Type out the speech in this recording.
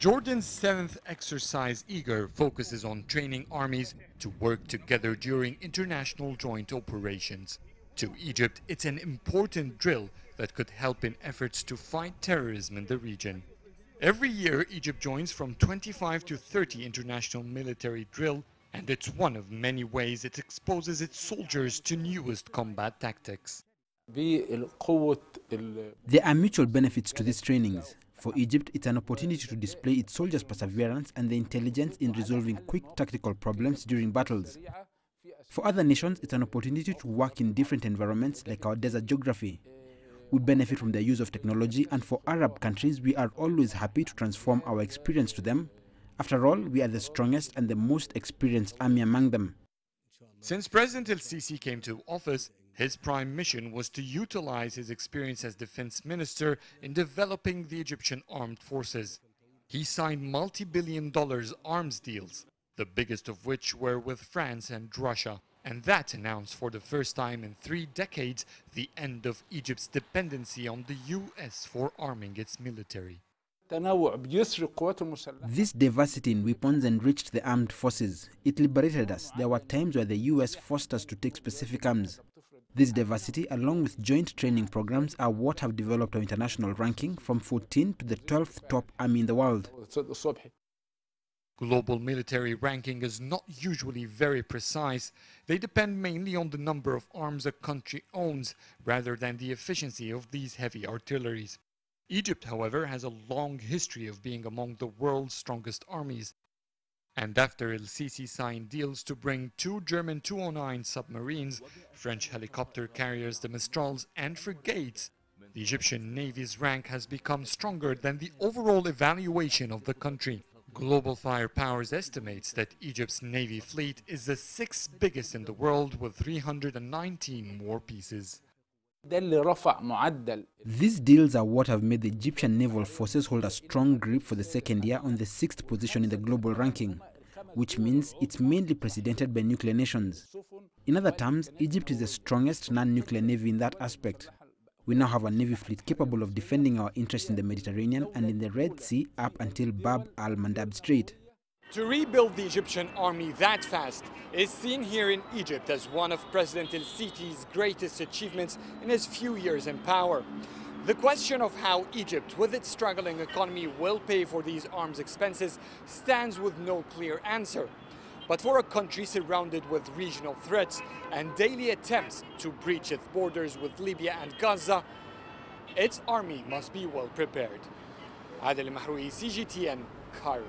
Jordan's 7th exercise Eager focuses on training armies to work together during international joint operations. To Egypt, it's an important drill that could help in efforts to fight terrorism in the region. Every year, Egypt joins from 25 to 30 international military drill, and it's one of many ways it exposes its soldiers to newest combat tactics. There are mutual benefits to these trainings. For Egypt, it's an opportunity to display its soldiers' perseverance and their intelligence in resolving quick tactical problems during battles. For other nations, it's an opportunity to work in different environments like our desert geography. We benefit from the use of technology, and for Arab countries, we are always happy to transform our experience to them. After all, we are the strongest and the most experienced army among them. Since President Sisi came to office, his prime mission was to utilize his experience as defense minister in developing the Egyptian armed forces. He signed multi-billion-dollar arms deals, the biggest of which were with France and Russia. And that announced for the first time in 3 decades the end of Egypt's dependency on the US for arming its military. This diversity in weapons enriched the armed forces. It liberated us. There were times where the US forced us to take specific arms. This diversity, along with joint training programs, are what have developed our international ranking from 14 to the 12th top army in the world. Global military ranking is not usually very precise. They depend mainly on the number of arms a country owns, rather than the efficiency of these heavy artilleries. Egypt, however, has a long history of being among the world's strongest armies. And after El-Sisi signed deals to bring 2 German 209 submarines, French helicopter carriers, the Mistrals, and frigates, the Egyptian Navy's rank has become stronger than the overall evaluation of the country. Global Fire Powers estimates that Egypt's Navy fleet is the 6th biggest in the world, with 319 war pieces. These deals are what have made the Egyptian naval forces hold a strong grip for the second year on the 6th position in the global ranking, which means it's mainly precedented by nuclear nations. In other terms, Egypt is the strongest non-nuclear navy in that aspect. We now have a navy fleet capable of defending our interests in the Mediterranean and in the Red Sea up until Bab al-Mandab Strait. To rebuild the Egyptian army that fast is seen here in Egypt as one of President El-Sisi's greatest achievements in his few years in power. The question of how Egypt, with its struggling economy, will pay for these arms expenses stands with no clear answer. But for a country surrounded with regional threats and daily attempts to breach its borders with Libya and Gaza, its army must be well prepared. Adel, Mahrouky, CGTN, Cairo.